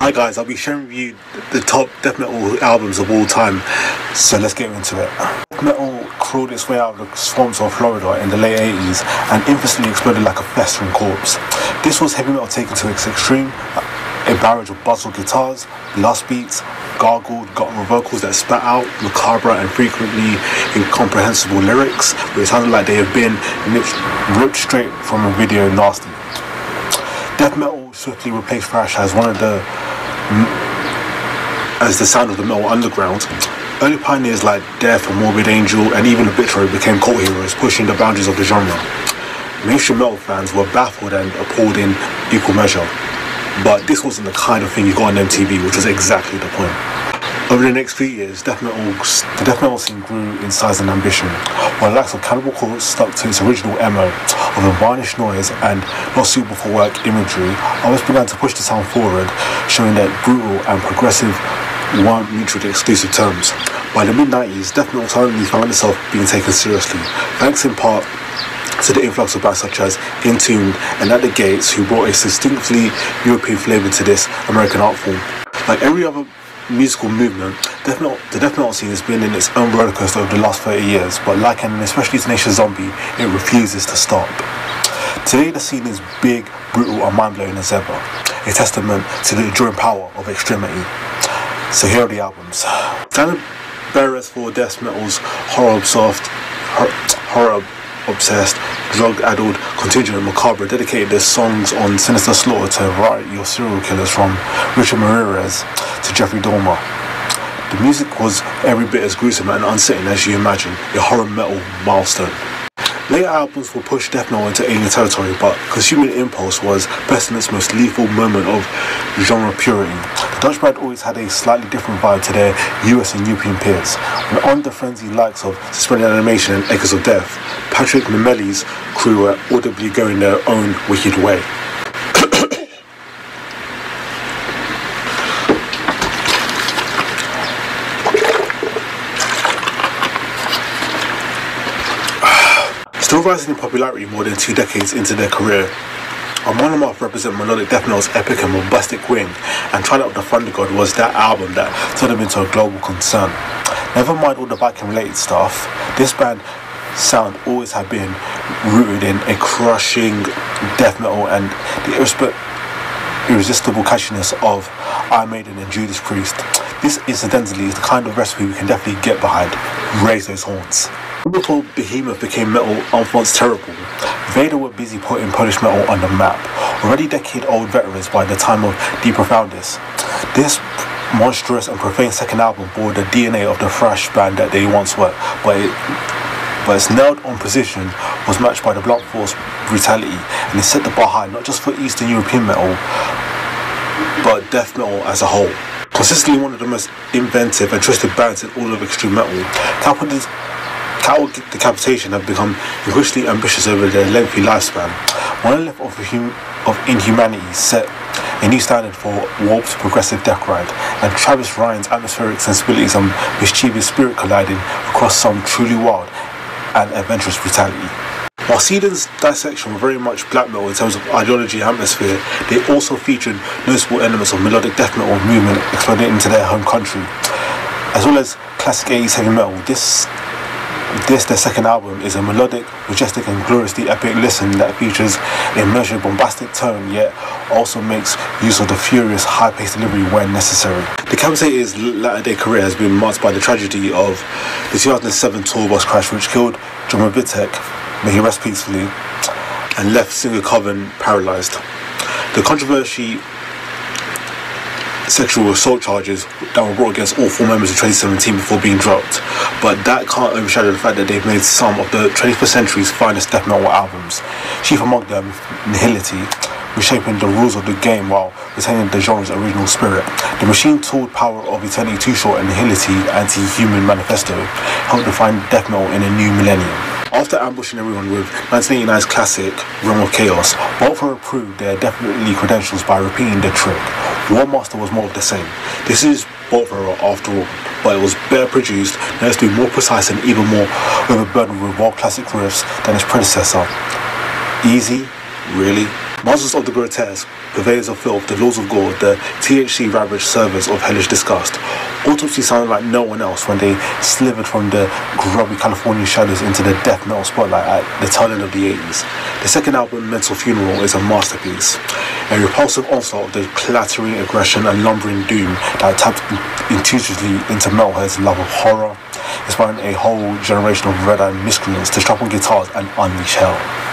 Hi guys, I'll be sharing with you the top death metal albums of all time, so let's get into it. Death metal crawled its way out of the swamps of Florida in the late 80s and infamously exploded like a festering corpse. This was heavy metal taken to its extreme, a barrage of buzzle guitars, blast beats, gargled, guttural vocals that spat out, macabre and frequently incomprehensible lyrics, which sounded like they have been ripped straight from a video nasty. Death metal swiftly replaced thrash as the sound of the metal underground. Early pioneers like Death and Morbid Angel and even Obituary became cult heroes, pushing the boundaries of the genre. Mainstream metal fans were baffled and appalled in equal measure, but this wasn't the kind of thing you got on MTV, which was exactly the point. Over the next few years, the death metal scene grew in size and ambition, while the likes of Cannibal Corpse stuck to its original MO of unvarnished noise and not suitable for work imagery. Others began to push the sound forward, showing that brutal and progressive weren't mutually exclusive terms. By the mid-90s, death metal suddenly found itself being taken seriously, thanks in part to the influx of bands such as Entombed and At the Gates, who brought a distinctly European flavour to this American art form. Like every other musical movement, the death metal scene has been in its own rollercoaster over the last 30 years, but like an especially tenacious zombie, it refuses to stop. Today the scene is big, brutal and mind-blowing as ever, a testament to the enduring power of extremity. So here are the albums. Standard bearers for death metal's horror-obsessed, drug-addled contingent of Macabre dedicated their songs on Sinister slaughter to a variety of serial killers from Richard Ramirez to Jeffrey Dahmer. The music was every bit as gruesome and unsettling as you imagine, a horror metal milestone. Later albums will push death metal into alien territory, but Consuming Impulse was Pestilence's most lethal moment of genre purity. The Dutch band always had a slightly different vibe to their US and European peers. When on the frenzy likes of Suspended Animation and Echoes of Death, Patrick Memeli's crew were audibly going their own wicked way. Still rising in popularity more than 2 decades into their career, Amon Amarth represent melodic death metal's epic and bombastic wing, and Twilight of the Thunder God was that album that turned them into a global concern. Never mind all the Viking related stuff, this band's sound always had been rooted in a crushing death metal and the irresistible catchiness of Iron Maiden and Judas Priest. This incidentally is the kind of recipe we can definitely get behind. Raise those horns. Before Behemoth became metal enfants terrible, Vader were busy putting Polish metal on the map, already decade-old veterans by the time of Profundis. This monstrous and profane second album bore the DNA of the thrash band that they once were, but its nailed-on precision was matched by the blunt force brutality, and it set the bar high not just for Eastern European metal, but death metal as a whole. Consistently one of the most inventive and twisted bands in all of extreme metal, Decapitation have become increasingly ambitious over their lengthy lifespan. Monolith of Inhumanity set a new standard for warped progressive death grind, and Travis Ryan's atmospheric sensibilities and mischievous spirit colliding across some truly wild and adventurous brutality. While Seden's Dissection were very much black metal in terms of ideology and atmosphere, they also featured noticeable elements of melodic death metal movement exploding into their home country, as well as classic 80s heavy metal. Their second album is a melodic, majestic and gloriously epic listen that features a measured bombastic tone, yet also makes use of the furious high-paced delivery when necessary. Decapited's latter-day career has been marked by the tragedy of the 2007 tour bus crash which killed drummer Vitek, may he rest peacefully, and left singer Coven paralysed. The controversy sexual assault charges that were brought against all 4 members in 2017 before being dropped, but that can't overshadow the fact that they've made some of the 21st century's finest death metal albums, chief among them Nihility, reshaping the rules of the game while retaining the genre's original spirit. The machine-tooled power of Eternity Too Short and Nihility Anti-Human Manifesto helped define death metal in a new millennium. After ambushing everyone with 1989's classic Realm of Chaos, Boltthrower proved their definitely credentials by repeating the trick. War Master was more of the same. This is Boltthrower after all, but it was better produced, noticed to be more precise and even more overburdened with wild classic riffs than its predecessor. Easy? Really? Masters of the grotesque, purveyors of filth, the lords of gore, the THC-ravaged servers of hellish disgust. Autopsy sounded like no one else when they slithered from the grubby Californian shadows into the death metal spotlight at the tail end of the 80s. The second album, Mental Funeral, is a masterpiece. A repulsive onslaught of the clattering aggression and lumbering doom that tapped intuitively into metalheads' love of horror, inspiring a whole generation of red-eyed miscreants to strap on guitars and unleash hell.